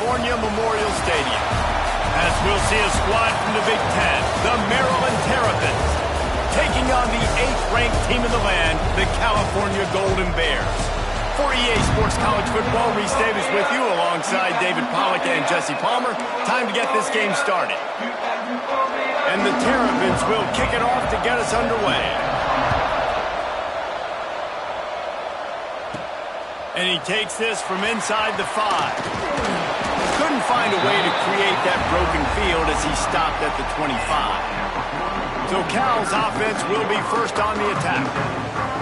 California Memorial Stadium. As we'll see a squad from the Big Ten, the Maryland Terrapins, taking on the 8th-ranked team in the land, the California Golden Bears. For EA Sports College Football, Reese Davis with you alongside David Pollack and Jesse Palmer. Time to get this game started. And the Terrapins will kick it off to get us underway. And he takes this from inside the 5. Couldn't find a way to create that broken field as he stopped at the 25. So Cal's offense will be first on the attack.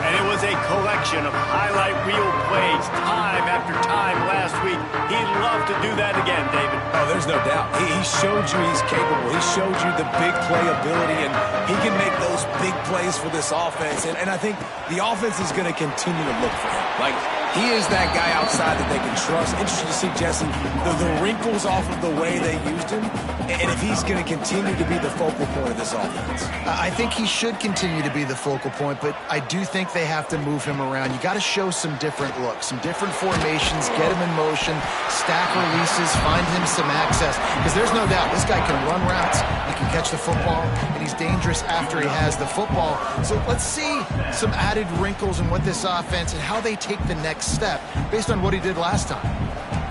And it was a collection of highlight reel plays time after time last week. He'd love to do that again, David. Oh, there's no doubt. He showed you he's capable. He showed you the big play ability, and he can make those big plays for this offense. And I think the offense is going to continue to look for him. Like, he is that guy outside that they can trust. Interesting to see, Jesse, the wrinkles off of the way they used him, and if he's going to continue to be the focal point of this offense. I think he should continue to be the focal point, but I do think they have to move him around. You got to show some different looks, some different formations, get him in motion, stack releases, find him some access, because there's no doubt this guy can run routes, he can catch the football, and he's dangerous after he has the football. So let's see some added wrinkles in what this offense and how they take the next step based on what he did last time.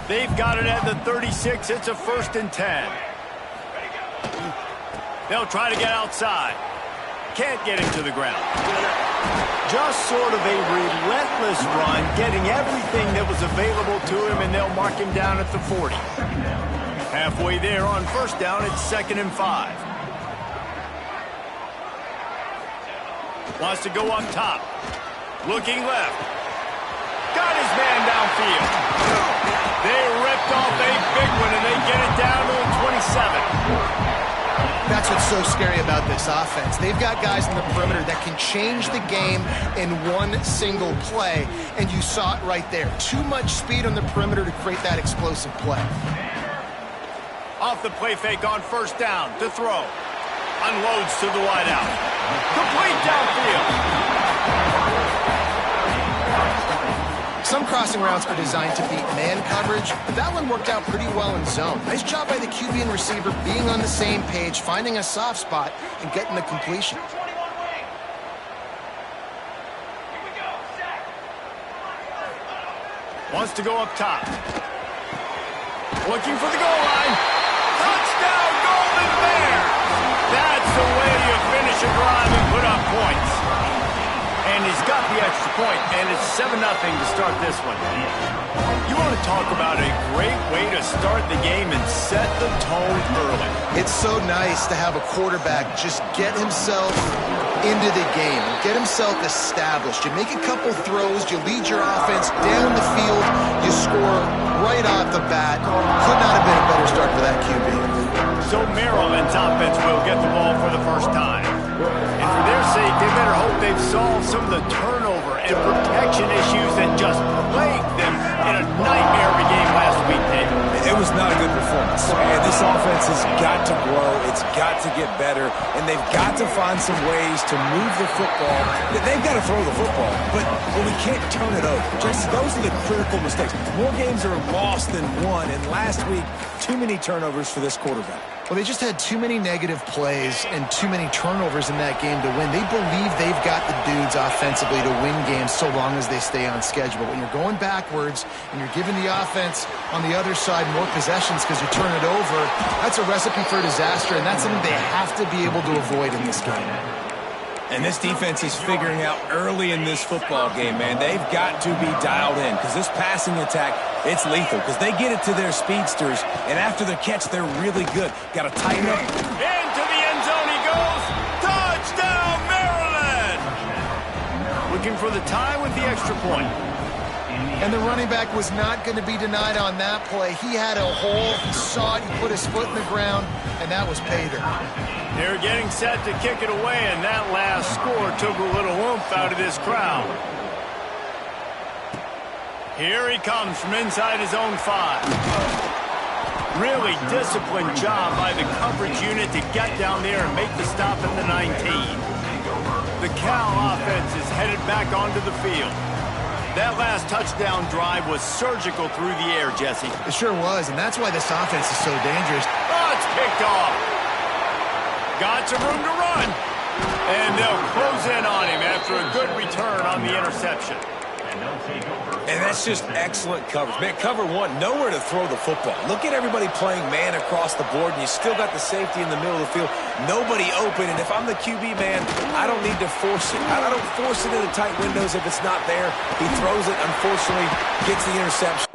They've got it at the 36. It's a 1st and 10. They'll try to get outside. Can't get him to the ground. Just sort of a relentless run, getting everything that was available to him, and they'll mark him down at the 40. Halfway there on 1st down, it's 2nd and 5. Wants to go up top. Looking left. Got his man downfield. They ripped off a big one, and they get it down to the 27. That's what's so scary about this offense. They've got guys in the perimeter that can change the game in one single play, and you saw it right there. Too much speed on the perimeter to create that explosive play. Off the play fake on 1st down to throw. Unloads to the wideout. Complete downfield. Some crossing routes are designed to beat man coverage, but that one worked out pretty well in zone. Nice job by the QB and receiver being on the same page, finding a soft spot, and getting the completion. Wants to go up top. Looking for the goal line. Touchdown, Golden Bears! That's the way you finish a drive and put up points. And he's got the extra point, and it's 7-0 to start this one. You want to talk about a great way to start the game and set the tone early. It's so nice to have a quarterback just get himself into the game, get himself established. You make a couple throws, you lead your offense down the field, you score right off the bat. Could not have been a better start for that QB. So Maryland's offense will get the ball for the first time. And for their sake, they better hope they've solved some of the turnover and protection issues that just plagued them in a nightmare of a game last week, David. It was not a good performance. And this offense has got to grow. It's got to get better. And they've got to find some ways to move the football. They've got to throw the football. But we can't turn it over. Just those are the critical mistakes. More games are lost than won. And last week, too many turnovers for this quarterback. Well, they just had too many negative plays and too many turnovers in that game to win. They believe they've got the dudes offensively to win games so long as they stay on schedule. But when you're going backwards and you're giving the offense on the other side more possessions because you turn it over, that's a recipe for disaster, and that's something they have to be able to avoid in this game. And this defense is figuring out early in this football game, man. They've got to be dialed in because this passing attack, it's lethal because they get it to their speedsters, and after the catch, they're really good. Got to tighten up. Into the end zone he goes. Touchdown, Maryland! Looking for the tie with the extra point. And the running back was not going to be denied on that play. He had a hole, he saw it, he put his foot in the ground, and that was pay dirt. They're getting set to kick it away, and that last score took a little oomph out of this crowd. Here he comes from inside his own 5. Really disciplined job by the coverage unit to get down there and make the stop at the 19. The Cal offense is headed back onto the field. That last touchdown drive was surgical through the air, Jesse. It sure was, and that's why this offense is so dangerous. Oh, it's picked off. Got some room to run. And they'll close in on him after a good return on the interception. And that's just excellent coverage. Man, cover one, nowhere to throw the football. Look at everybody playing man across the board, and you still got the safety in the middle of the field. Nobody open, and if I'm the QB, man, I don't need to force it. I don't force it into tight windows if it's not there. He throws it, unfortunately, gets the interception.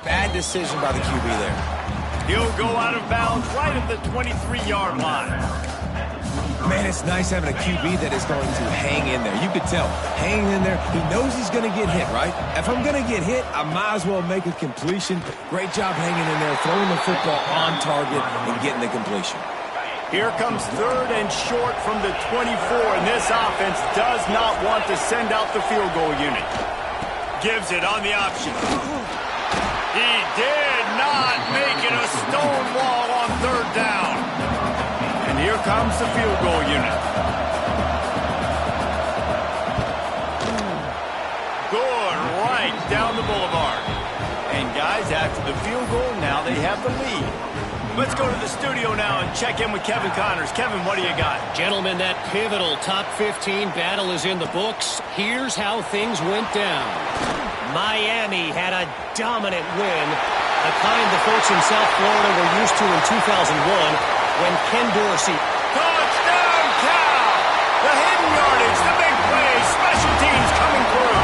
Bad decision by the QB there. He'll go out of bounds right at the 23-yard line. Man, it's nice having a QB that is going to hang in there. You could tell, hanging in there, he knows he's going to get hit, right? If I'm going to get hit, I might as well make a completion. Great job hanging in there, throwing the football on target and getting the completion. Here comes 3rd and short from the 24, and this offense does not want to send out the field goal unit. Gives it on the option. He did not make it a stone wall on 3rd down. And here comes the field goal unit. Good, right down the boulevard. And guys, after the field goal, now they have the lead. Let's go to the studio now and check in with Kevin Connors. Kevin, what do you got? Gentlemen, that pivotal top 15 battle is in the books. Here's how things went down. Miami had a dominant win, the kind the folks in South Florida were used to in 2001 when Ken Dorsey. Touchdown, Cal! The hidden yardage, the big play, special teams coming through.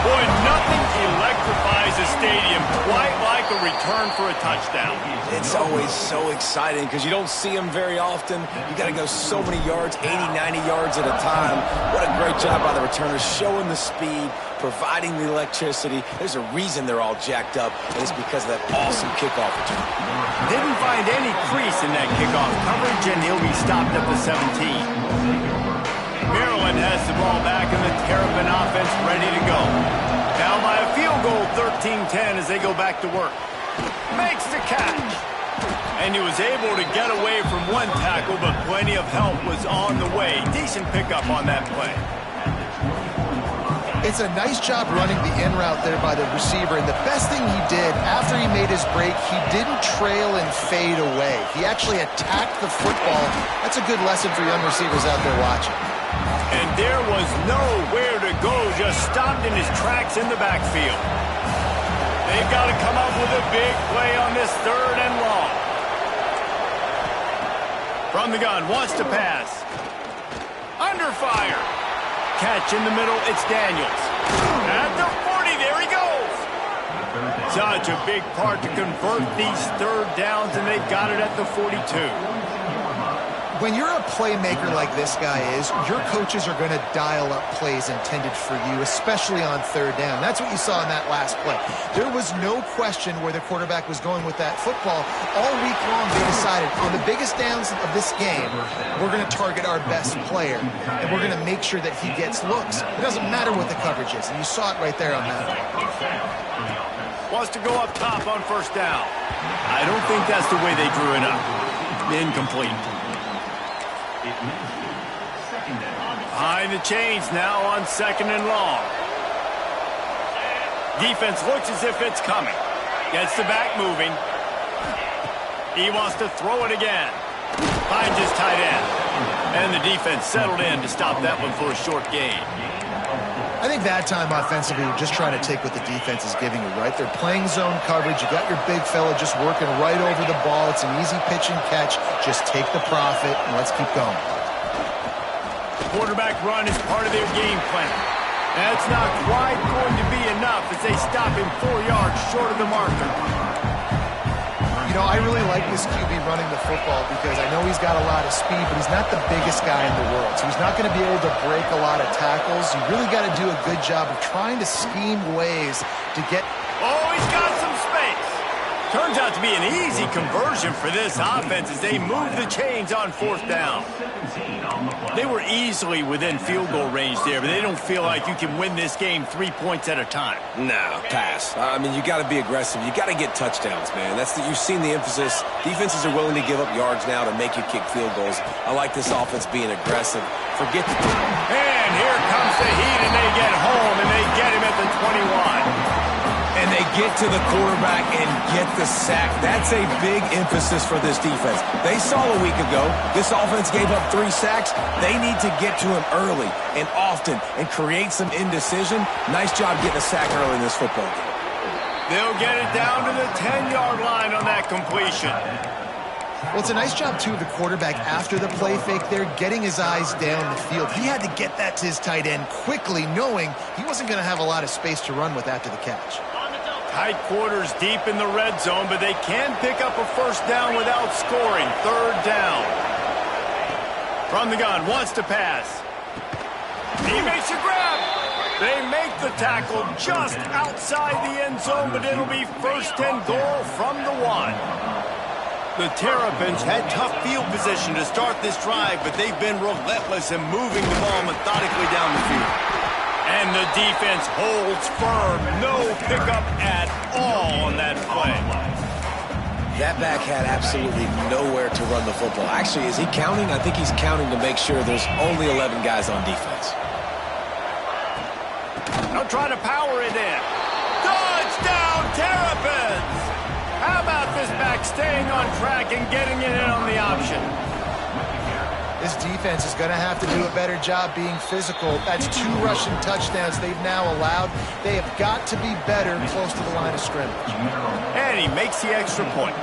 Boy, nothing electrifies a stadium quite like a return for a touchdown. It's always so exciting because you don't see them very often. You got to go so many yards, 80, 90 yards at a time. What a great job by the returners, showing the speed, providing the electricity. There's a reason they're all jacked up, and it's because of that awesome kickoff return. Didn't find any crease in that kickoff coverage, and he'll be stopped at the 17. Maryland has the ball back, and the Terrapin offense ready to go. Down by a field goal, 13-10 as they go back to work. Makes the catch. And he was able to get away from one tackle, but plenty of help was on the way. Decent pickup on that play. It's a nice job running the in route there by the receiver, and the best thing he did after he made his break, he didn't trail and fade away. He actually attacked the football. That's a good lesson for young receivers out there watching. And there was nowhere to go, just stopped in his tracks in the backfield. They've got to come up with a big play on this 3rd and long. From the gun, wants to pass. Under fire. catch in the middle. It's Daniels. At the 40, there he goes. Such a big part to convert these third downs, and they got it at the 42. When you're a playmaker like this guy is, your coaches are going to dial up plays intended for you, especially on third down. That's what you saw in that last play. There was no question where the quarterback was going with that football. All week long, they decided on the biggest downs of this game, we're going to target our best player, and we're going to make sure that he gets looks. It doesn't matter what the coverage is, and you saw it right there on that one. Wants to go up top on first down. I don't think that's the way they drew it up. Incomplete. Behind the chains now on second and long. Defense looks as if it's coming. Gets the back moving. He wants to throw it again. Finds his tight end. And the defense settled in to stop that one for a short gain. I think that time offensively, you're just trying to take what the defense is giving you, right? They're playing zone coverage. You got your big fella just working right over the ball. It's an easy pitch and catch. Just take the profit and let's keep going. Quarterback run is part of their game plan. That's not quite going to be enough as they stop him 4 yards short of the marker. You know, I really like this QB running the football because I know he's got a lot of speed, but he's not the biggest guy in the world. So he's not going to be able to break a lot of tackles. You really got to do a good job of trying to scheme ways to get... Oh, he's got some space. Turns out to be an easy conversion for this offense as they move the chains on fourth down. They were easily within field goal range there, but they don't feel like you can win this game 3 points at a time. No, pass. I mean, you got to be aggressive. You got to get touchdowns, man. You've seen the emphasis. Defenses are willing to give up yards now to make you kick field goals. I like this offense being aggressive. Forget the... And here comes the heat, and they get home, and they get him at the 21. And they get to the quarterback and get the sack. That's a big emphasis for this defense. They saw a week ago this offense gave up 3 sacks. They need to get to him early and often and create some indecision. Nice job getting a sack early in this football game. They'll get it down to the 10-yard line on that completion. Well, it's a nice job, too, of the quarterback after the play fake there, getting his eyes down the field. He had to get that to his tight end quickly, knowing he wasn't going to have a lot of space to run with after the catch. Tight quarters deep in the red zone, but they can pick up a first down without scoring. Third down. From the gun, wants to pass. He makes a grab. They make the tackle just outside the end zone, but it'll be first and goal from the 1. The Terrapins had tough field position to start this drive, but they've been relentless in moving the ball methodically down the field. And the defense holds firm. No pickup at all on that play. That back had absolutely nowhere to run the football. Actually, is he counting? I think he's counting to make sure there's only 11 guys on defense. They'll try to power it in. Touchdown, Terrapins! How about this back staying on track and getting it in on the option? This defense is going to have to do a better job being physical. That's 2 rushing touchdowns they've now allowed. They have got to be better close to the line of scrimmage. And he makes the extra point.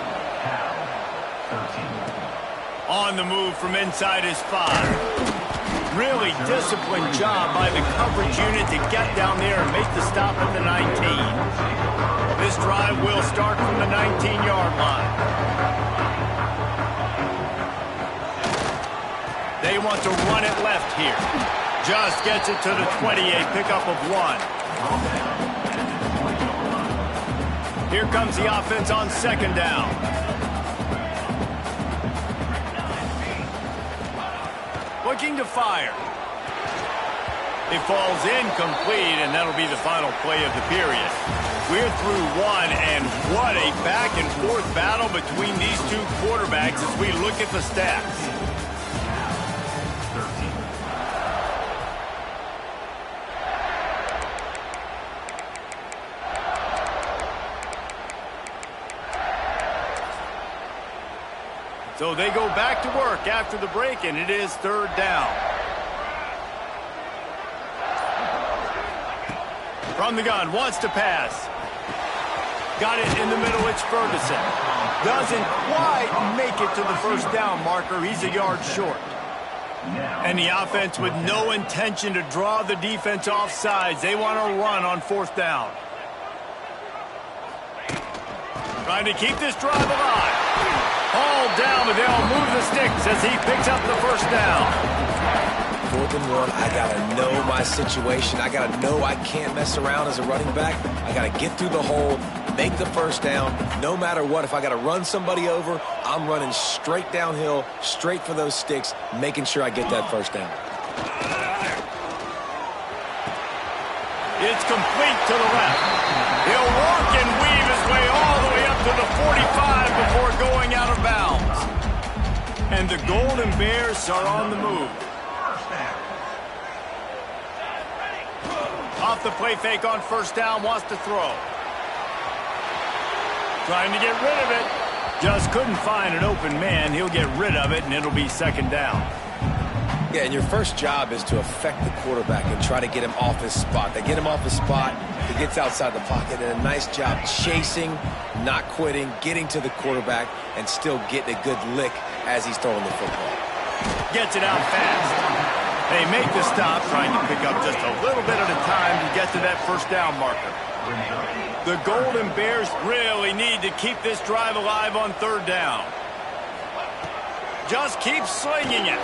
On the move from inside his 5. Really disciplined job by the coverage unit to get down there and make the stop at the 19. This drive will start from the 19-yard line. They want to run it left here. Just gets it to the 28, pickup of 1. Here comes the offense on second down. Looking to fire. It falls incomplete, and that'll be the final play of the period. We're through 1, and what a back-and-forth battle between these 2 quarterbacks as we look at the stats. So they go back to work after the break, and it is third down. From the gun, wants to pass. Got it in the middle, it's Ferguson. Doesn't quite make it to the first down marker. He's a yard short. And the offense with no intention to draw the defense off sides. They want to run on 4th down. Trying to keep this drive alive. Hauled down, but they'll move the sticks as he picks up the 1st down. 4th and 1, I got to know my situation. I got to know I can't mess around as a running back. I got to get through the hole, make the 1st down, no matter what. If I got to run somebody over, I'm running straight downhill, straight for those sticks, making sure I get that 1st down. It's complete to the left. He'll work and weave his way all the way up to the 45 before going out of bounds. And the Golden Bears are on the move. Off the play fake on 1st down, wants to throw. Trying to get rid of it. Just couldn't find an open man. He'll get rid of it, and it'll be 2nd down. Yeah, and your first job is to affect the quarterback and try to get him off his spot. They get him off his spot, he gets outside the pocket, and a nice job chasing, not quitting, getting to the quarterback, and still getting a good lick as he's throwing the football. Gets it out fast. They make the stop, trying to pick up just a little bit at a time to get to that 1st down marker. The Golden Bears really need to keep this drive alive on 3rd down. Just keep slinging it.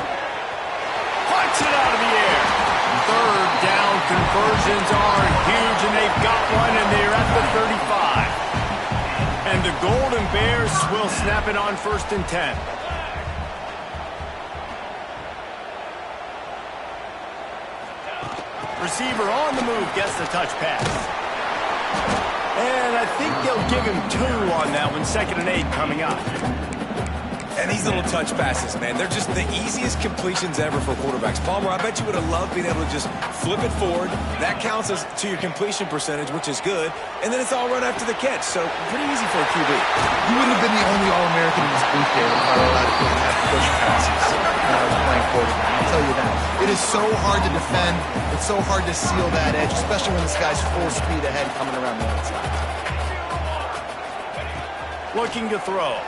Punch it out of the air. 3rd down conversions are huge, and they've got one, and they're at the 35. And the Golden Bears will snap it on 1st and 10. Receiver on the move, gets the touch pass. And I think they'll give him 2 on that one. 2nd and 8 coming up. And these little touch passes, man, they're just the easiest completions ever for quarterbacks. Palmer, I bet you would have loved being able to just flip it forward. That counts as to your completion percentage, which is good. And then it's all run after the catch. So pretty easy for a QB. You wouldn't have been the only All-American in this booth game if I were allowed to have push passes when I was playing quarterback. I'll tell you that. It is so hard to defend. It's so hard to seal that edge, especially when this guy's full speed ahead coming around the outside. Looking to throw.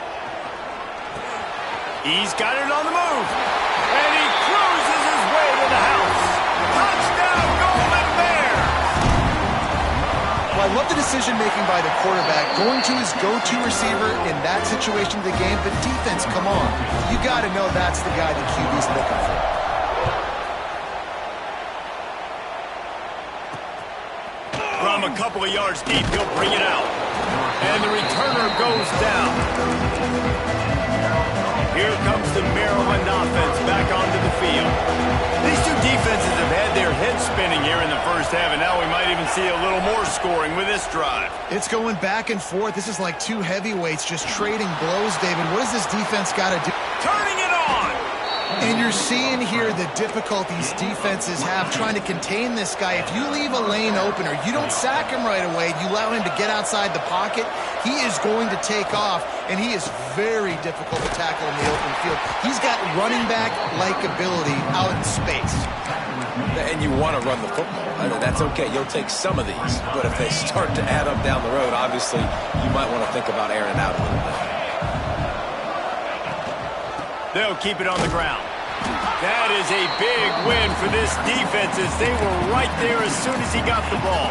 He's got it on the move. And he cruises his way to the house. Touchdown, Golden Bears! Well, I love the decision-making by the quarterback, going to his go-to receiver in that situation of the game. But defense, come on. You got to know that's the guy the QB's looking for. From a couple of yards deep, he'll bring it out. And the returner goes down. Here comes the Maryland offense back onto the field. These two defenses have had their heads spinning here in the 1st half, and now we might even see a little more scoring with this drive. It's going back and forth. This is like 2 heavyweights just trading blows, David. What does this defense got to do? Turning it on! And you're seeing here the difficulties defenses have trying to contain this guy. If you leave a lane open or you don't sack him right away, you allow him to get outside the pocket, he is going to take off, and he is very difficult to tackle in the open field. He's got running back-like ability out in space. And you want to run the football. That's okay. You'll take some of these. But if they start to add up down the road, obviously, you might want to think about airing it out a little bit. They'll keep it on the ground. That is a big win for this defense as they were right there as soon as he got the ball.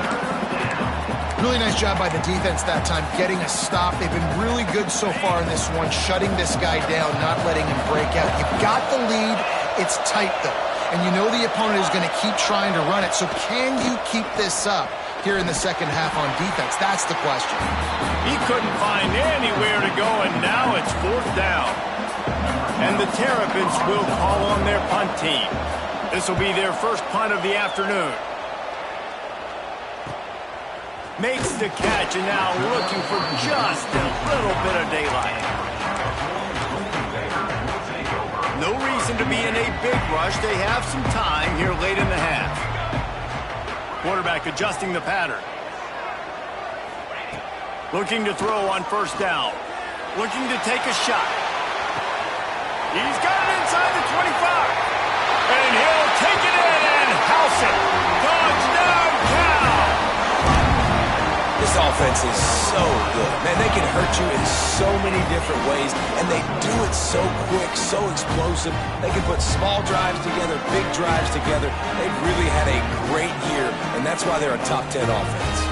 Really nice job by the defense that time, getting a stop. They've been really good so far in this one, shutting this guy down, not letting him break out. You've got the lead. It's tight, though. And you know the opponent is going to keep trying to run it. So can you keep this up here in the 2nd half on defense? That's the question. He couldn't find anywhere to go, and now it's 4th down. And the Terrapins will call on their punt team. This will be their first punt of the afternoon. Makes the catch, and now looking for just a little bit of daylight. No reason to be in a big rush. They have some time here late in the half. Quarterback adjusting the pattern. Looking to throw on 1st down. Looking to take a shot. He's got it inside the 25. And he'll take it in and house it. Touchdown, Cal! This This offense is so good. Man, they can hurt you in so many different ways, and they do it so quick, so explosive. They can put small drives together, big drives together. They've really had a great year, and that's why they're a top 10 offense.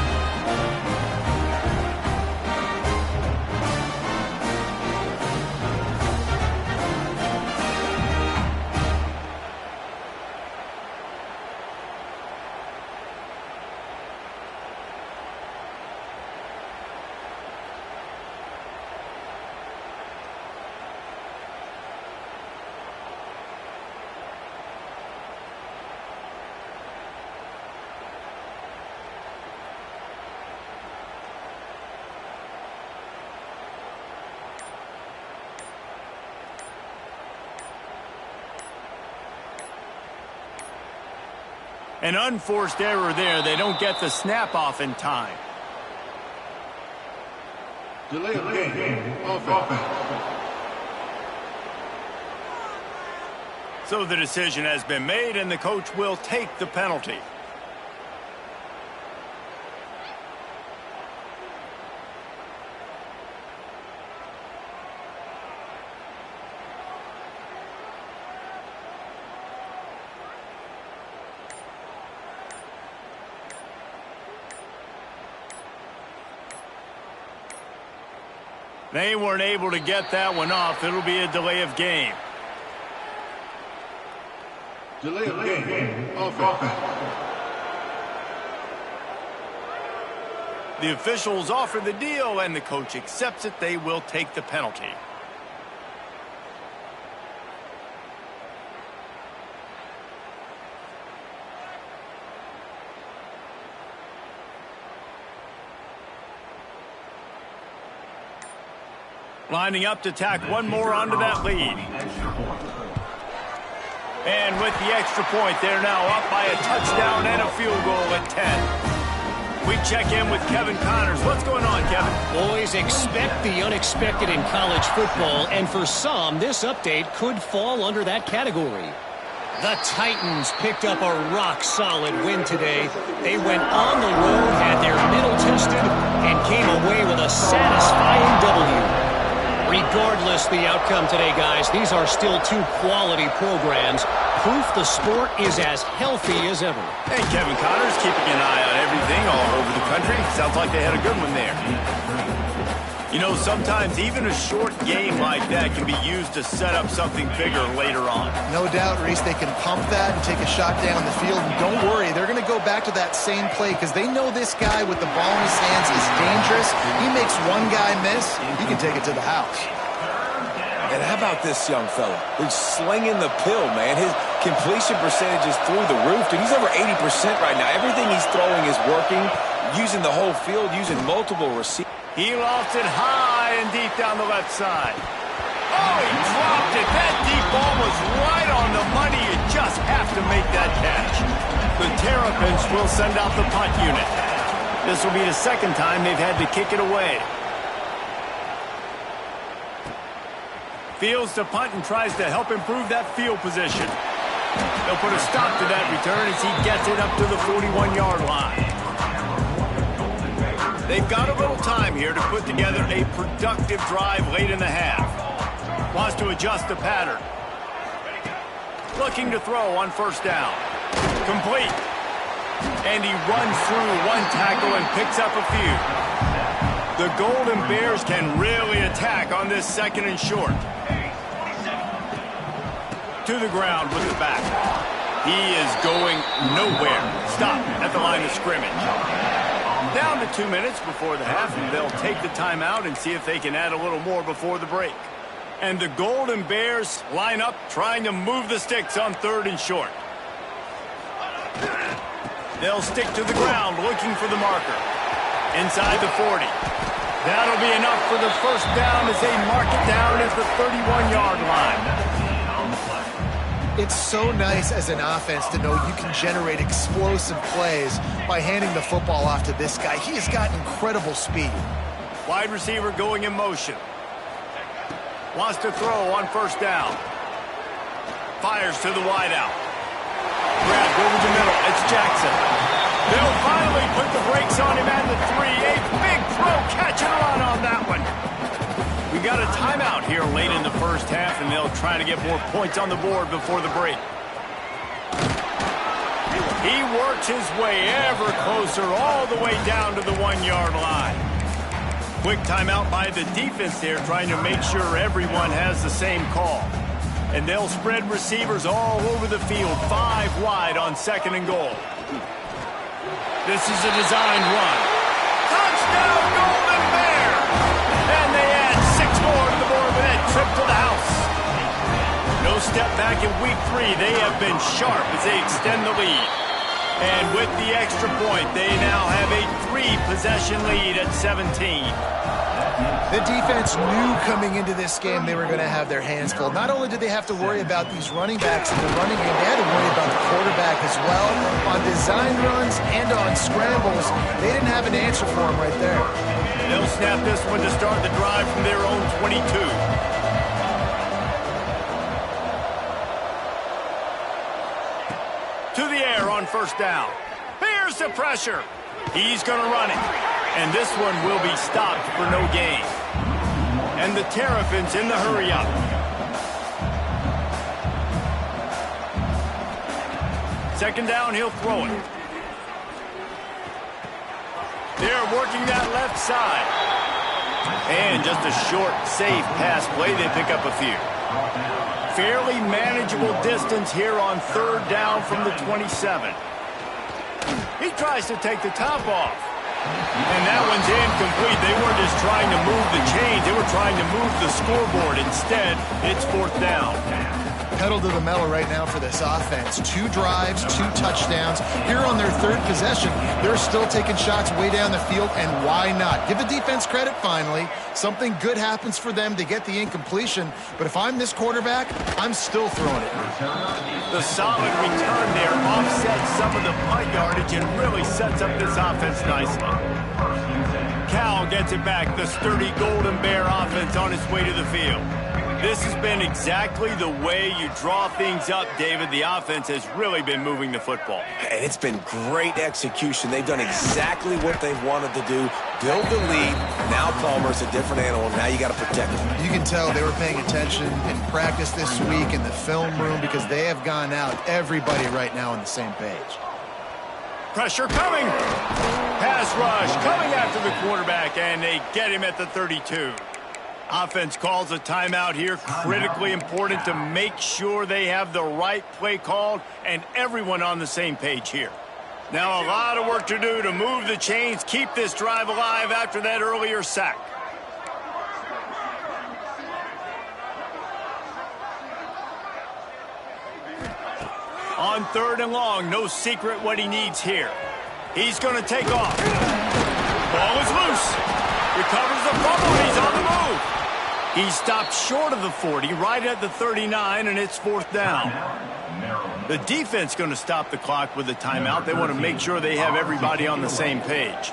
An unforced error there. They don't get the snap off in time. Delay of game. Offense. So the decision has been made, and the coach will take the penalty. They weren't able to get that one off. It'll be a delay of game. Delay of game. Offense. The officials offer the deal, and the coach accepts it. They will take the penalty. Lining up to tack one more onto that lead. And with the extra point, they're now up by a touchdown and a field goal at 10. We check in with Kevin Connors. What's going on, Kevin? Boys, expect the unexpected in college football, and for some, this update could fall under that category. The Titans picked up a rock-solid win today. They went on the road, had their middle tested, and came away with a satisfying W. Regardless the outcome today, guys, these are still two quality programs. Proof the sport is as healthy as ever. Hey, Kevin Connors, keeping an eye on everything all over the country. Sounds like they had a good one there. You know, sometimes even a short game like that can be used to set up something bigger later on. No doubt, Reese, they can pump that and take a shot down the field. And don't worry, they're going to go back to that same play because they know this guy with the ball in his hands is dangerous. He makes one guy miss, he can take it to the house. And how about this young fella? He's slinging the pill, man. His completion percentage is through the roof. Dude, he's over 80% right now. Everything he's throwing is working, using the whole field, using multiple receivers. He lost it high and deep down the left side. Oh, he dropped it. That deep ball was right on the money. You just have to make that catch. The Terrapins will send out the punt unit. This will be the second time they've had to kick it away. Fields to punt and tries to help improve that field position. They'll put a stop to that return as he gets it up to the 41-yard line. They've got a little time here to put together a productive drive late in the half. Wants to adjust the pattern. Looking to throw on first down. Complete. And he runs through one tackle and picks up a few. The Golden Bears can really attack on this second and short. To the ground with the back. He is going nowhere. Stop at the line of scrimmage. Down to 2 minutes before the half, and they'll take the timeout and see if they can add a little more before the break. And the Golden Bears line up trying to move the sticks on third and short. They'll stick to the ground looking for the marker. Inside the 40. That'll be enough for the first down as they mark it down at the 31-yard line. It's so nice as an offense to know you can generate explosive plays by handing the football off to this guy. He has got incredible speed. Wide receiver going in motion. Wants to throw on first down. Fires to the wideout. Grab over the middle. It's Jackson. They'll finally put the brakes on him at the 3. first half, and they'll try to get more points on the board before the break. He works his way ever closer all the way down to the 1-yard line. Quick timeout by the defense there, trying to make sure everyone has the same call. And they'll spread receivers all over the field, 5 wide on 2nd and goal. This is a designed run. Touchdown, Golden Bear! And they add 6 more to the board with that trip to the house. No step back in week 3. They have been sharp as they extend the lead. And with the extra point, they now have a 3-possession lead at 17. The defense knew coming into this game they were going to have their hands full. Not only did they have to worry about these running backs in the running game, they had to worry about the quarterback as well. On design runs and on scrambles, they didn't have an answer for him right there. They'll snap this one to start the drive from their own 22. To the air on first down. Here's the pressure. He's going to run it. And this one will be stopped for no gain. And the Terrapins in the hurry-up. Second down, he'll throw it. They're working that left side. And just a short, safe pass play. They pick up a few. Fairly manageable distance here on 3rd down from the 27. He tries to take the top off. And that one's incomplete. They weren't just trying to move the chains. They were trying to move the scoreboard. Instead, it's 4th down. Pedal to the metal right now for this offense. 2 drives, 2 touchdowns. Here on their 3rd possession, they're still taking shots way down the field, and why not? Give the defense credit finally. Something good happens for them to get the incompletion, but if I'm this quarterback, I'm still throwing it. The solid return there offsets some of the punt yardage and really sets up this offense nicely. Cal gets it back, the sturdy Golden Bear offense on its way to the field. This has been exactly the way you draw things up, David. The offense has really been moving the football. And it's been great execution. They've done exactly what they've wanted to do. Build the lead. Now Palmer's a different animal. Now you got to protect him. You can tell they were paying attention in practice this week in the film room because they have gone out, everybody right now on the same page. Pressure coming. Pass rush coming after the quarterback, and they get him at the 32. Offense calls a timeout here. Critically important to make sure they have the right play called and everyone on the same page here. Now a lot of work to do to move the chains, keep this drive alive after that earlier sack. On 3rd and long, no secret what he needs here. He's going to take off. Ball is loose. Recovers the fumble, and he's on the move. He stopped short of the 40, right at the 39, and it's 4th down. The defense going to stop the clock with a timeout. They want to make sure they have everybody on the same page.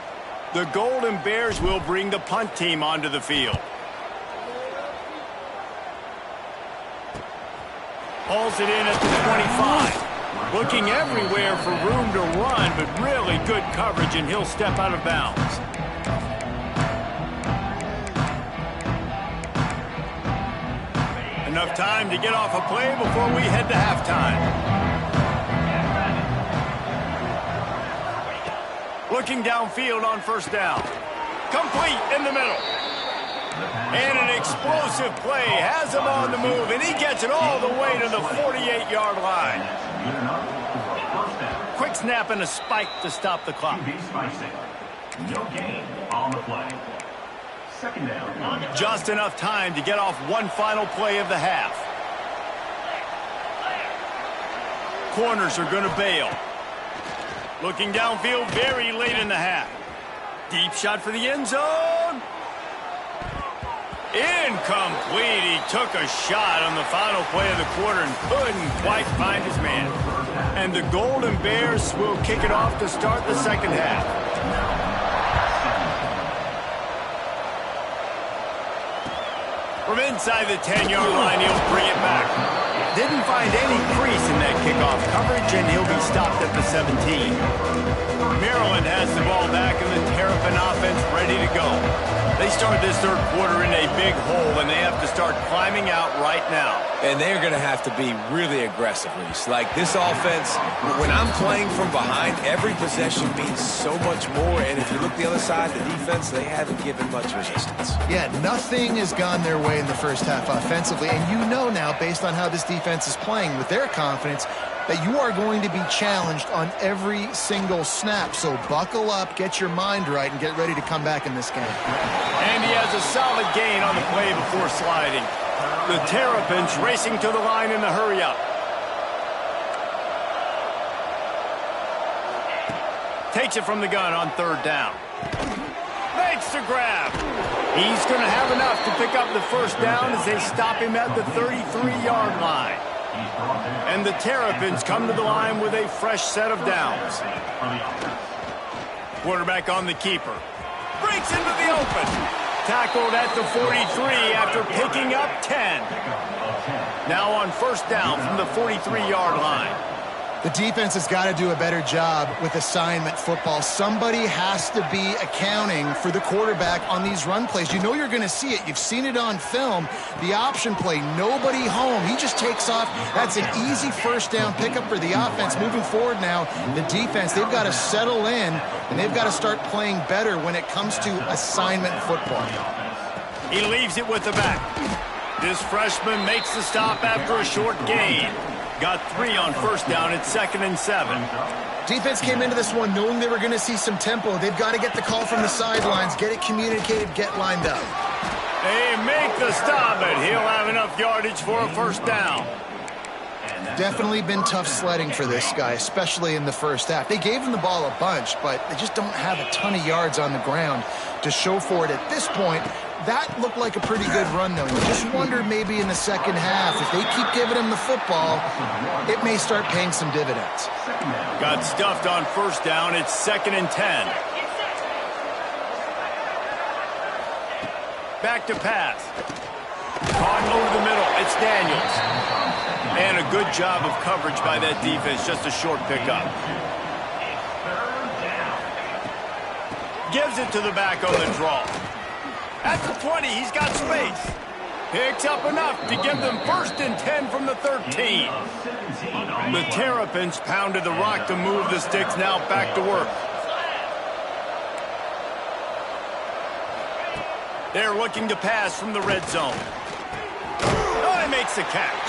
The Golden Bears will bring the punt team onto the field. Hauls it in at the 25. Looking everywhere for room to run, but really good coverage, and he'll step out of bounds. Enough time to get off a play before we head to halftime. Looking downfield on 1st down. Complete in the middle. And an explosive play has him on the move, and he gets it all the way to the 48-yard line. Quick snap and a spike to stop the clock. No gain on the play. Second down. Just enough time to get off one final play of the half. Corners are going to bail. Looking downfield very late in the half. Deep shot for the end zone. Incomplete. He took a shot on the final play of the quarter and couldn't quite find his man. And the Golden Bears will kick it off to start the second half. From inside the 10-yard line, he'll bring it back. Didn't find any crease in that kickoff coverage, and he'll be stopped at the 17. Maryland has the ball back, and the Terrapin offense ready to go. They started this third quarter in a big hole, and they have to start climbing out right now. And they're going to have to be really aggressive, Reese. Like this offense, when I'm playing from behind, every possession means so much more. And if you look the other side, the defense, they haven't given much resistance. Yeah, nothing has gone their way in the first half offensively. And you know now, based on how this defense is playing with their confidence, that you are going to be challenged on every single snap. So buckle up, get your mind right, and get ready to come back in this game. And he has a solid gain on the play before sliding. The Terrapins racing to the line in the hurry-up. Takes it from the gun on third down. Makes the grab. He's going to have enough to pick up the first down as they stop him at the 33-yard line. And the Terrapins come to the line with a fresh set of downs. Quarterback on the keeper. Breaks into the open. Tackled at the 43 after picking up 10. Now on first down from the 43-yard line. The defense has got to do a better job with assignment football. Somebody has to be accounting for the quarterback on these run plays. You know you're going to see it. You've seen it on film. The option play, nobody home. He just takes off. That's an easy first down pickup for the offense. Moving forward now, the defense, they've got to settle in, and they've got to start playing better when it comes to assignment football. He leaves it with the back. This freshman makes the stop after a short gain. Got 3 on first down at 2nd and 7. Defense came into this one knowing they were going to see some tempo. They've got to get the call from the sidelines, get it communicated, get lined up. They make the stop, and he'll have enough yardage for a first down. Definitely been tough sledding for this guy, especially in the first half. They gave him the ball a bunch, but they just don't have a ton of yards on the ground to show for it at this point. That looked like a pretty good run, though. You just wonder maybe in the second half, if they keep giving him the football, it may start paying some dividends. Got stuffed on first down. It's 2nd and 10. Back to pass. Caught over the middle. It's Daniels. And a good job of coverage by that defense. Just a short pickup. Gives it to the back on the draw. At the 20, he's got space. Picks up enough to give them 1st and 10 from the 13. The Terrapins pounded the rock to move the sticks. Now back to work. They're looking to pass from the red zone. Oh, he makes the catch.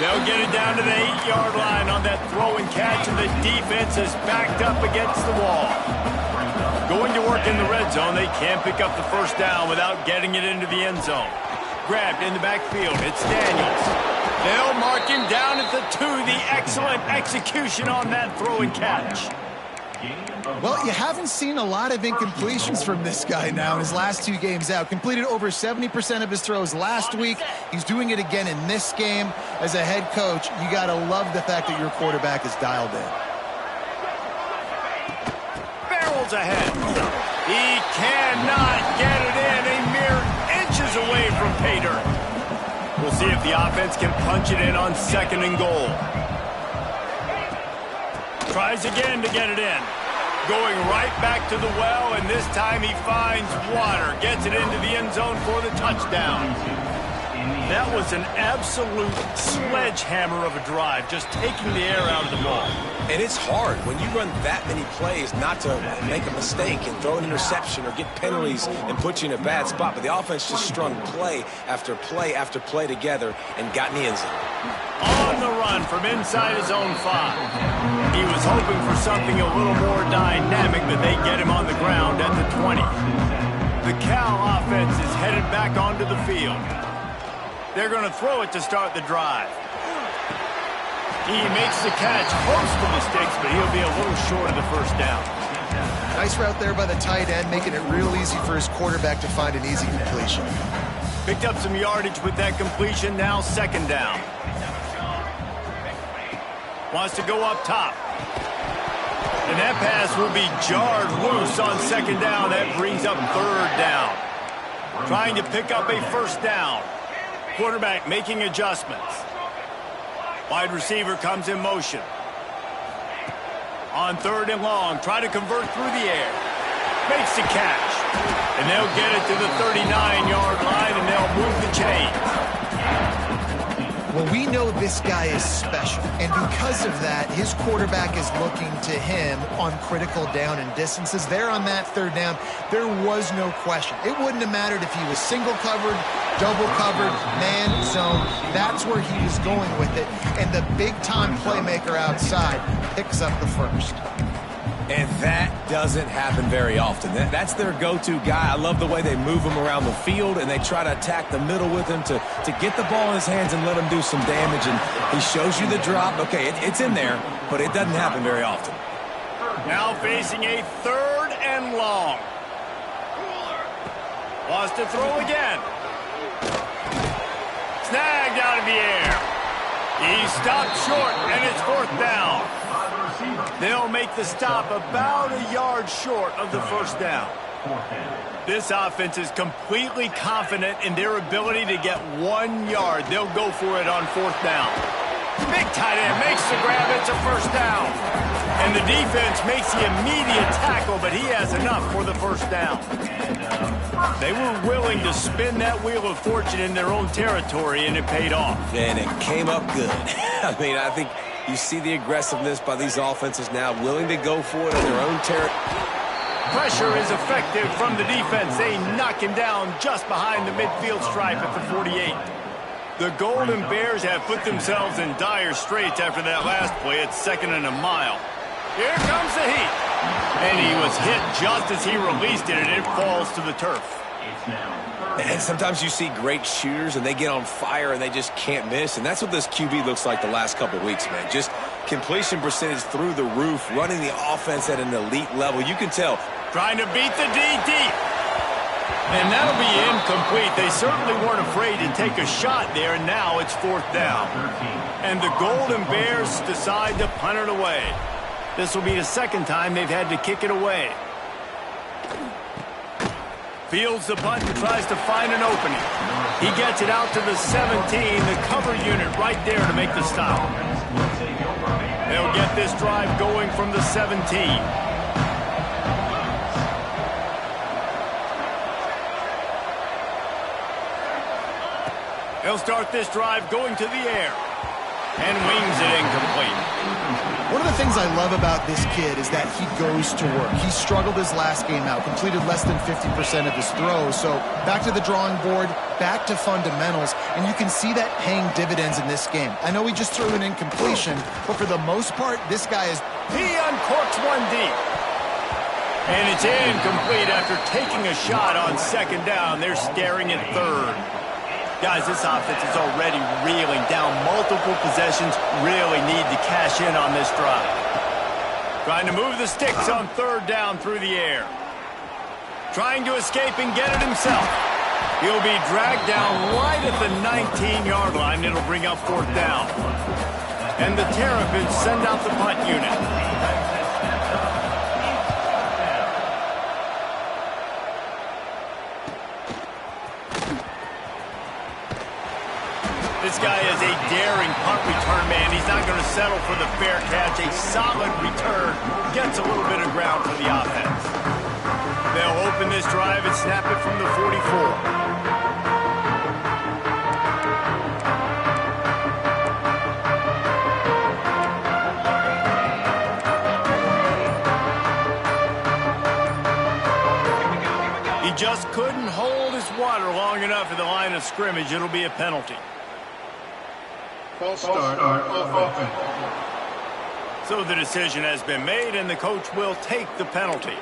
They'll get it down to the 8-yard line on that throw and catch, and the defense is backed up against the wall. Going to work in the red zone, they can't pick up the first down without getting it into the end zone. Grabbed in the backfield, it's Daniels. They'll mark him down at the 2. The excellent execution on that throw and catch. Well, you haven't seen a lot of incompletions from this guy now in his last 2 games out. Completed over 70% of his throws last week. He's doing it again in this game. As a head coach, you got to love the fact that your quarterback is dialed in. Barrels ahead. He cannot get it in. A mere inches away from pay dirt. We'll see if the offense can punch it in on 2nd and goal. Tries again to get it in. Going right back to the well, and this time he finds water. Gets it into the end zone for the touchdown. That was an absolute sledgehammer of a drive, just taking the air out of the ball. And it's hard when you run that many plays not to make a mistake and throw an interception or get penalties and put you in a bad spot. But the offense just strung play after play after play together and got in the end zone. On the run from inside his own 5. He was hoping for something a little more dynamic, but they get him on the ground at the 20. The Cal offense is headed back onto the field. They're going to throw it to start the drive. He makes the catch close to the sticks, but he'll be a little short of the first down. Nice route there by the tight end, making it real easy for his quarterback to find an easy completion. Picked up some yardage with that completion, now 2nd down. Wants to go up top. And that pass will be jarred loose on 2nd down. That brings up 3rd down. Trying to pick up a first down. Quarterback making adjustments. Wide receiver comes in motion. On 3rd and long, try to convert through the air. Makes the catch. And they'll get it to the 39-yard line, and they'll move the chain. Well, we know this guy is special, and because of that, his quarterback is looking to him on critical down and distances. There on that third down, there was no question. It wouldn't have mattered if he was single covered, double covered, man zone. That's where he was going with it, and the big-time playmaker outside picks up the first. And that doesn't happen very often. That's their go-to guy. I love the way they move him around the field, and they try to attack the middle with him to get the ball in his hands and let him do some damage. And he shows you the drop. Okay, it's in there, but it doesn't happen very often. Now facing a 3rd and long. Wants to throw again. Snagged out of the air. He stopped short, and it's 4th down. They'll make the stop about a yard short of the first down. This offense is completely confident in their ability to get 1 yard. They'll go for it on 4th down. Big tight end makes the grab. It's a first down. And the defense makes the immediate tackle, but he has enough for the first down. They were willing to spin that wheel of fortune in their own territory, and it paid off. And it came up good. I mean, I think you see the aggressiveness by these offenses now, willing to go for it in their own territory. Pressure is effective from the defense. They knock him down just behind the midfield stripe at the 48. The Golden Bears have put themselves in dire straits after that last play. It's 2nd and a mile. Here comes the heat. And he was hit just as he released it, and it falls to the turf. And sometimes you see great shooters, and they get on fire, and they just can't miss. And that's what this QB looks like the last couple of weeks, man. Just completion percentage through the roof, running the offense at an elite level. You can tell. Trying to beat the D deep. And that'll be incomplete. They certainly weren't afraid to take a shot there, and now it's 4th down. And the Golden Bears decide to punt it away. This will be the 2nd time they've had to kick it away. Fields the punt and tries to find an opening. He gets it out to the 17, the cover unit right there to make the stop. They'll get this drive going from the 17. They'll start this drive going to the air. And wings it incomplete. One of the things I love about this kid is that he goes to work. He struggled his last game out, completed less than 50% of his throws. So back to the drawing board, back to fundamentals, and you can see that paying dividends in this game. I know he just threw an incompletion, but for the most part, this guy is... He uncorks one deep. And it's incomplete after taking a shot on 2nd down. They're staring at 3rd. Guys, this offense is already reeling down multiple possessions. Really need to cash in on this drive. Trying to move the sticks on 3rd down through the air. Trying to escape and get it himself. He'll be dragged down right at the 19-yard line. It'll bring up 4th down. And the Terrapins send out the punt unit. This guy is a daring punt return man. He's not going to settle for the fair catch. A solid return. Gets a little bit of ground for the offense. They'll open this drive and snap it from the 44. He just couldn't hold his water long enough at the line of scrimmage. It'll be a penalty. False start of offense. So the decision has been made, and the coach will take the penalty.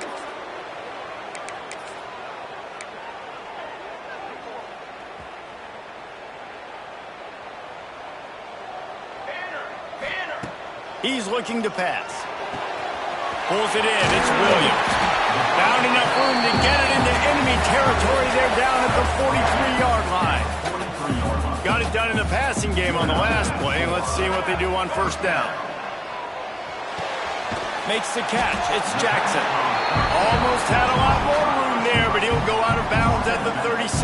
He's looking to pass. Pulls it in. It's Williams. Found enough room to get it into enemy territory. They're down at the 43-yard line. Got it done in the passing game on the last play. Let's see what they do on 1st down. Makes the catch. It's Jackson. Almost had a lot more room there, but he'll go out of bounds at the 36.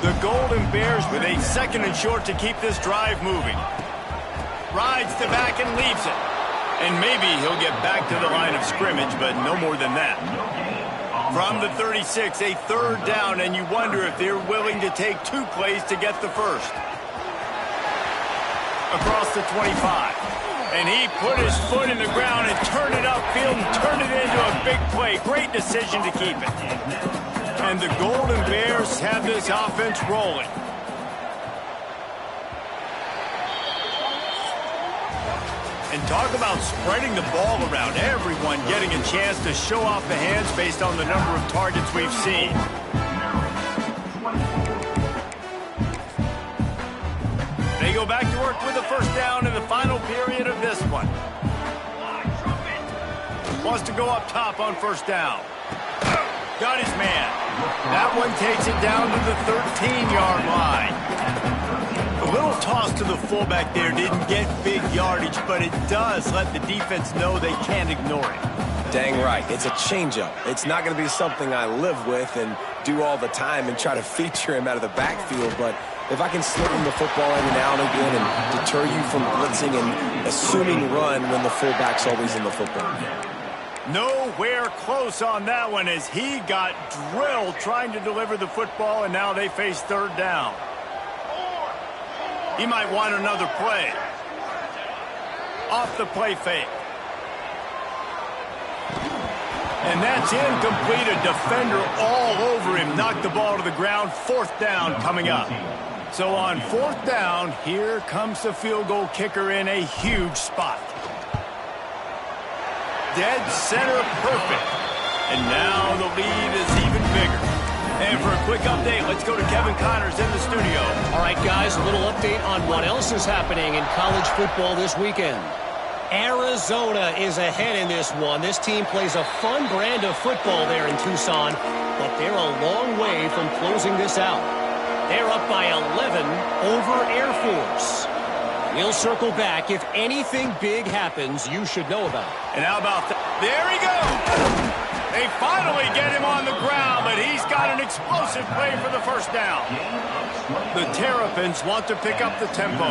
The Golden Bears with a 2nd and short to keep this drive moving. Rides the back and leaves it. And maybe he'll get back to the line of scrimmage, but no more than that. From the 36, a third down, and you wonder if they're willing to take 2 plays to get the first. Across the 25. And he put his foot in the ground and turned it upfield and turned it into a big play. Great decision to keep it. And the Golden Bears have this offense rolling. And talk about spreading the ball around. Everyone getting a chance to show off the hands based on the number of targets we've seen. They go back to work with a first down in the final period of this one. Wants to go up top on first down. Got his man. That one takes it down to the 13-yard line. A little toss to the fullback there didn't get big yardage, but it does let the defense know they can't ignore it. Dang right. It's a changeup. It's not going to be something I live with and do all the time and try to feature him out of the backfield, but if I can slip him the football every now and again and deter you from blitzing and assuming run when the fullback's always in the football. Nowhere close on that one as he got drilled trying to deliver the football, and now they face third down. He might want another play. Off the play fake. And that's incomplete. A defender all over him. Knocked the ball to the ground. Fourth down coming up. So on fourth down, here comes the field goal kicker in a huge spot. Dead center perfect. And now the lead is even bigger. And for a quick update, let's go to Kevin Connors in the studio. All right, guys, a little update on what else is happening in college football this weekend. Arizona is ahead in this one. This team plays a fun brand of football there in Tucson, but they're a long way from closing this out. They're up by 11 over Air Force. We'll circle back. If anything big happens, you should know about it. And how about that? There he goes. They finally get him on the ground, but he's got an explosive play for the first down. The Terrapins want to pick up the tempo.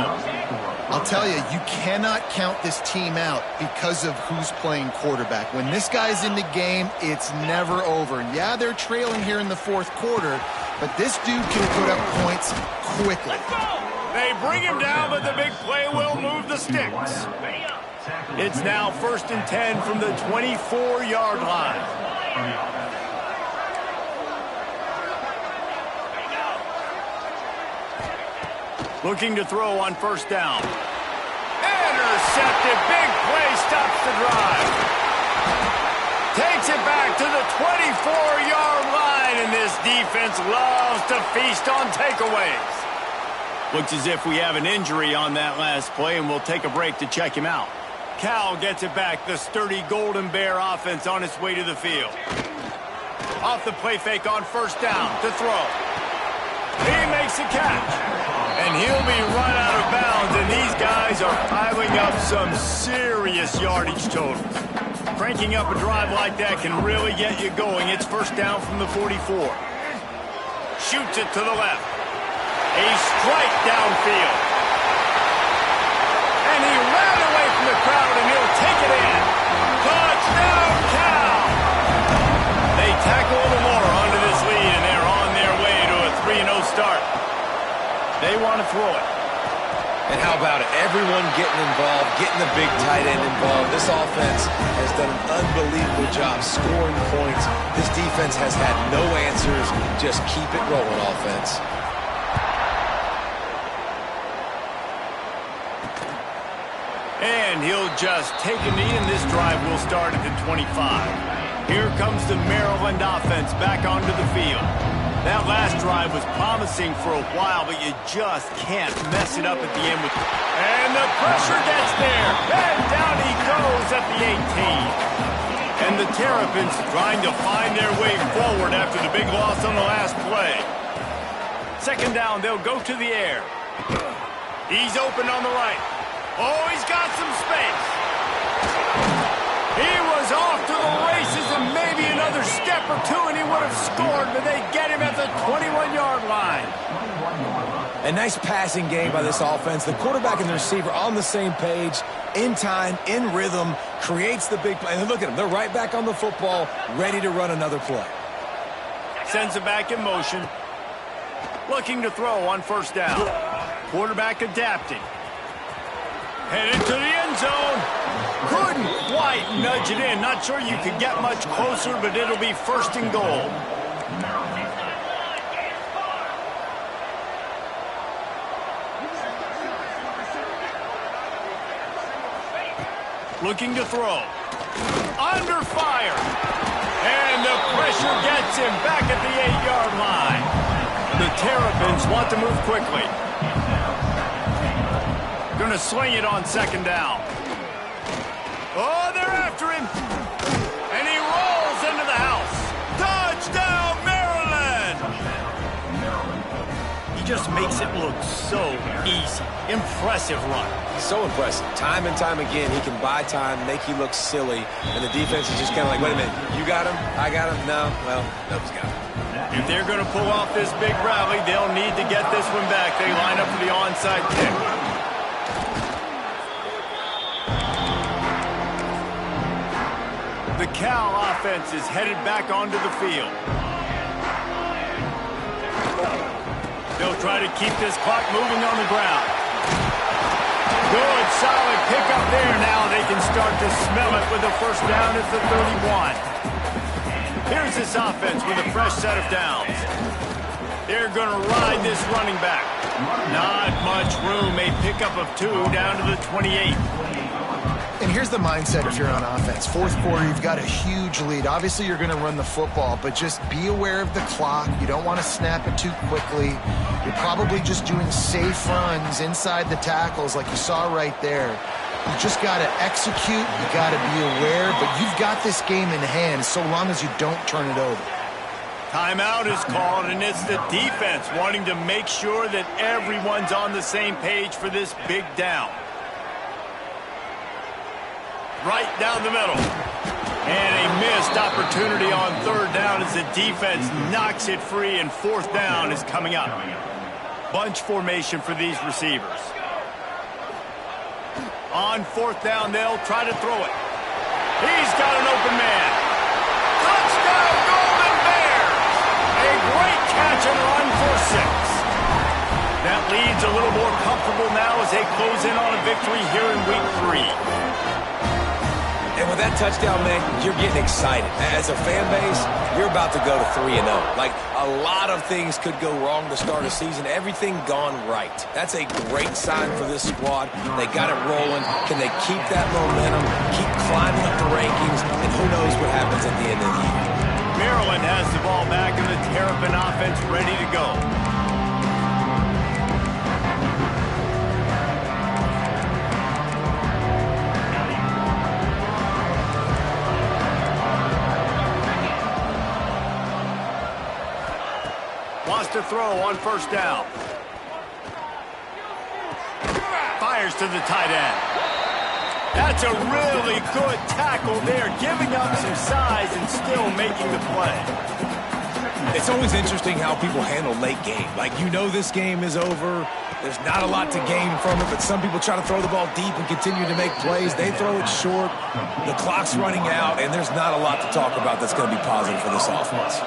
I'll tell you, you cannot count this team out because of who's playing quarterback. When this guy's in the game, it's never over. And yeah, they're trailing here in the fourth quarter, but this dude can put up points quickly. They bring him down, but the big play will move the sticks. It's now 1st and 10 from the 24-yard line. Looking to throw on first down. Intercepted. Big play stops the drive. Takes it back to the 24-yard line, and this defense loves to feast on takeaways. Looks as if we have an injury on that last play, and we'll take a break to check him out. Cal gets it back. The sturdy Golden Bear offense on its way to the field. Off the play fake on first down to throw. He makes a catch. And he'll be run out of bounds, and these guys are piling up some serious yardage totals. Cranking up a drive like that can really get you going. It's first down from the 44. Shoots it to the left. A strike downfield. And he ran away from the crowd, and he'll take it in. Touchdown, Cal! They tack a little more onto this lead, and they're on their way to a 3-0 start. They want to throw it. And how about it? Everyone getting involved, getting the big tight end involved. This offense has done an unbelievable job scoring points. This defense has had no answers. Just keep it rolling, offense. And he'll just take a knee, and this drive will start at the 25. Here comes the Maryland offense back onto the field. That last drive was promising for a while, but you just can't mess it up at the end. And the pressure gets there. And down he goes at the 18. And the Terrapins trying to find their way forward after the big loss on the last play. Second down, they'll go to the air. He's open on the right. Oh, he's got some space. He was off to the races, and maybe another step or two, and he would have scored, but they get him at the 21-yard line. A nice passing game by this offense. The quarterback and the receiver on the same page, in time, in rhythm, creates the big play. And look at them. They're right back on the football, ready to run another play. sends it back in motion. Looking to throw on first down. Quarterback adapting. Headed to the end zone. Couldn't quite nudge it in. Not sure you could get much closer, but it'll be first and goal. Looking to throw. Under fire. And the pressure gets him back at the 8-yard line. The Terrapins want to move quickly. Going to sling it on second down. Oh, they're after him. And he rolls into the house. Touchdown, Maryland! He just makes it look so easy. Impressive run. So impressive. Time and time again, he can buy time, make you look silly, and the defense is just kind of like, wait a minute, you got him? I got him? No? Well, nobody's got him. If they're going to pull off this big rally, they'll need to get this one back. They line up for the onside kick. The Cal offense is headed back onto the field. They'll try to keep this clock moving on the ground. Good, solid pickup there. Now they can start to smell it with a first down at the 31. Here's this offense with a fresh set of downs. They're going to ride this running back. Not much room. A pickup of 2 down to the 28. And here's the mindset if you're on offense. Fourth quarter, you've got a huge lead. Obviously, you're going to run the football, but just be aware of the clock. You don't want to snap it too quickly. You're probably just doing safe runs inside the tackles like you saw right there. You just got to execute. You got to be aware, but you've got this game in hand so long as you don't turn it over. Timeout is called, and it's the defense wanting to make sure that everyone's on the same page for this big down. Right down the middle. And a missed opportunity on third down as the defense knocks it free, and fourth down is coming up. Bunch formation for these receivers. On fourth down, they'll try to throw it. He's got an open man. Touchdown, Golden Bears! A great catch and run for 6. That lead's a little more comfortable now as they close in on a victory here in week 3. And with that touchdown, man, you're getting excited. As a fan base, you're about to go to 3-0. Like, a lot of things could go wrong to start a season. Everything gone right. That's a great sign for this squad. They got it rolling. Can they keep that momentum, keep climbing up the rankings, and who knows what happens at the end of the year. Maryland has the ball back, and the Terrapin offense ready to go. To throw on first down. Fires to the tight end. That's a really good tackle there, giving up some size and still making the play. It's always interesting how people handle late game. Like, you know this game is over. There's not a lot to gain from it, but some people try to throw the ball deep and continue to make plays. They throw it short. The clock's running out, and there's not a lot to talk about that's going to be positive for this offense.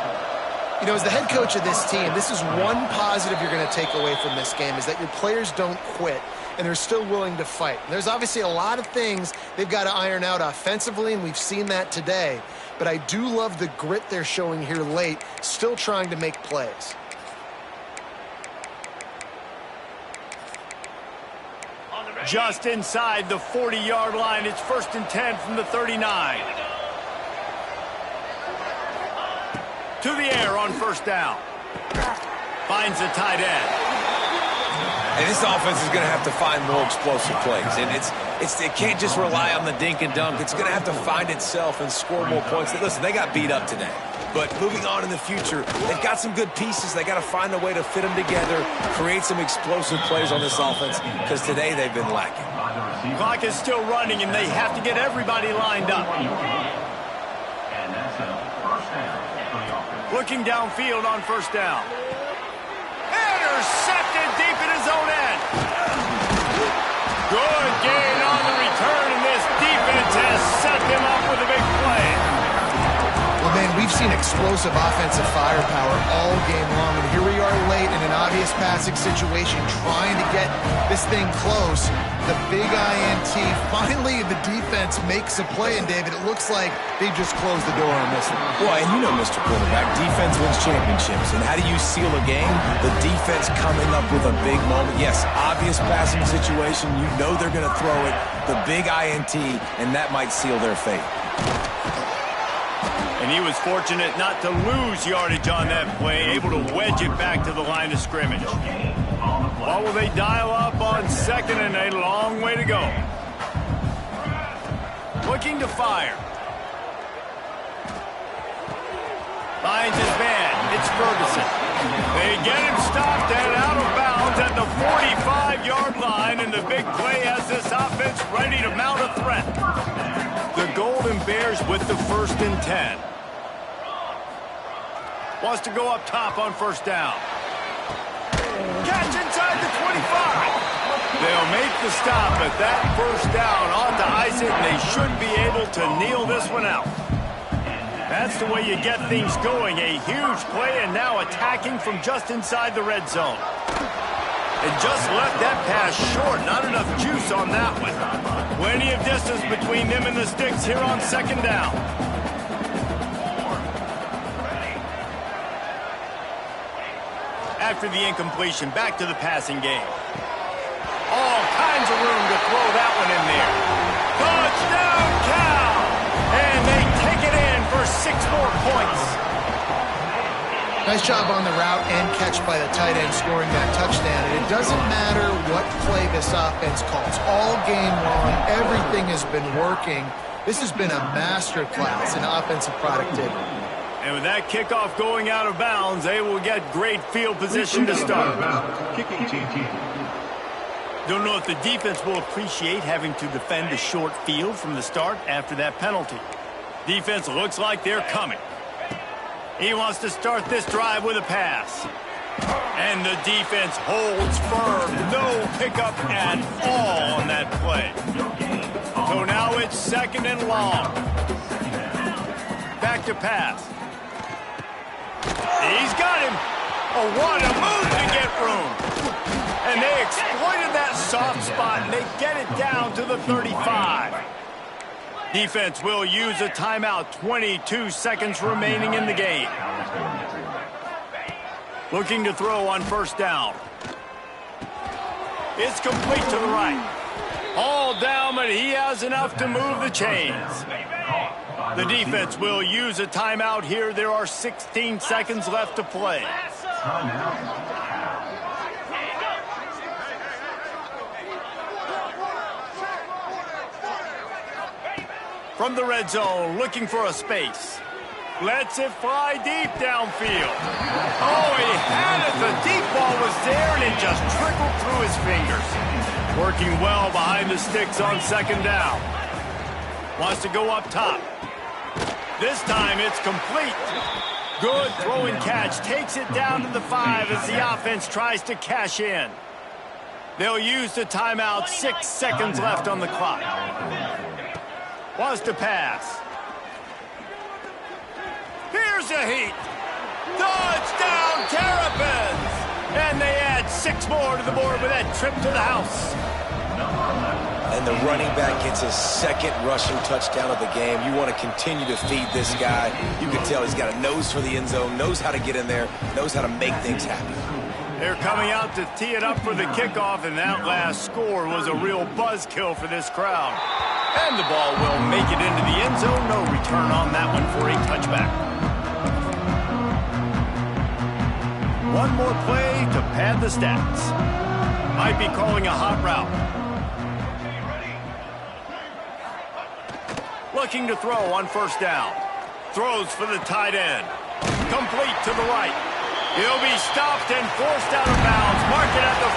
You know, as the head coach of this team, this is one positive you're going to take away from this game, is that your players don't quit, and they're still willing to fight. And there's obviously a lot of things they've got to iron out offensively, and we've seen that today. But I do love the grit they're showing here late, still trying to make plays. Just inside the 40-yard line, it's 1st and 10 from the 39. To the air on first down. Finds the tight end. And this offense is going to have to find more explosive plays. And it can't just rely on the dink and dunk. It's going to have to find itself and score more points. Listen, they got beat up today. But moving on in the future, they've got some good pieces. They got to find a way to fit them together, create some explosive plays on this offense, because today they've been lacking. Clock is still running, and they have to get everybody lined up. Looking downfield on first down. Intercepted deep in his own end. Good gain on the return, and this defense has set them up with a big play. Well, man, we've seen explosive offensive firepower all game long, and here we are late in an obvious passing situation trying to get this thing close. The big INT, finally the defense makes a play, and David, it looks like they just closed the door on this one. Well, and you know, Mr. Quarterback, defense wins championships. And how do you seal a game? The defense coming up with a big moment. Yes, obvious passing situation. You know they're going to throw it. The big INT, and that might seal their fate. And he was fortunate not to lose yardage on that play, able to wedge it back to the line of scrimmage. What will they dial up on second and a long way to go? Looking to fire. Finds his man. It's Ferguson. They get him stopped and out of bounds at the 45-yard line, and the big play has this offense ready to mount a threat. The Golden Bears with the 1st and 10. Wants to go up top on first down. Catch inside the 25. They'll make the stop, but that first down ought to ice it, and they should be able to kneel this one out. That's the way you get things going. A huge play, and now attacking from just inside the red zone. And just left that pass short. Not enough juice on that one. Plenty of distance between them and the sticks here on second down. After the incompletion, back to the passing game. All kinds of room to throw that one in there. Touchdown, Cal! And they take it in for 6 more points. Nice job on the route and catch by the tight end scoring that touchdown. And it doesn't matter what play this offense calls. All game long, everything has been working. This has been a masterclass in offensive productivity. And with that kickoff going out of bounds, they will get great field position to start. Don't know if the defense will appreciate having to defend a short field from the start after that penalty. Defense looks like they're coming. He wants to start this drive with a pass. And the defense holds firm. No pickup at all on that play. So now it's 2nd and long. Back to pass. He's got him. Oh, what a move to get room. And they exploited that soft spot, and they get it down to the 35. Defense will use a timeout. 22 seconds remaining in the game. Looking to throw on first down. It's complete to the right. All down, but he has enough to move the chains. The defense will use a timeout here. There are 16 seconds left to play. From the red zone, looking for a space. Lets it fly deep downfield. Oh, he had it. The deep ball was there, and it just trickled through his fingers. Working well behind the sticks on second down. Wants to go up top. This time it's complete. Good throwing catch. Takes it down to the 5 as the offense tries to cash in. They'll use the timeout. 6 seconds left on the clock. Wants to pass. Here's a heat. Touchdown, Terrapins! And they add 6 more to the board with that trip to the house. And the running back gets his 2nd rushing touchdown of the game. You want to continue to feed this guy. You can tell he's got a nose for the end zone, knows how to get in there, knows how to make things happen. They're coming out to tee it up for the kickoff, and that last score was a real buzzkill for this crowd. And the ball will make it into the end zone. No return on that one for a touchback. One more play to pad the stats. Might be calling a hot route. Looking to throw on first down. Throws for the tight end. Complete to the right. He'll be stopped and forced out of bounds. Mark it at the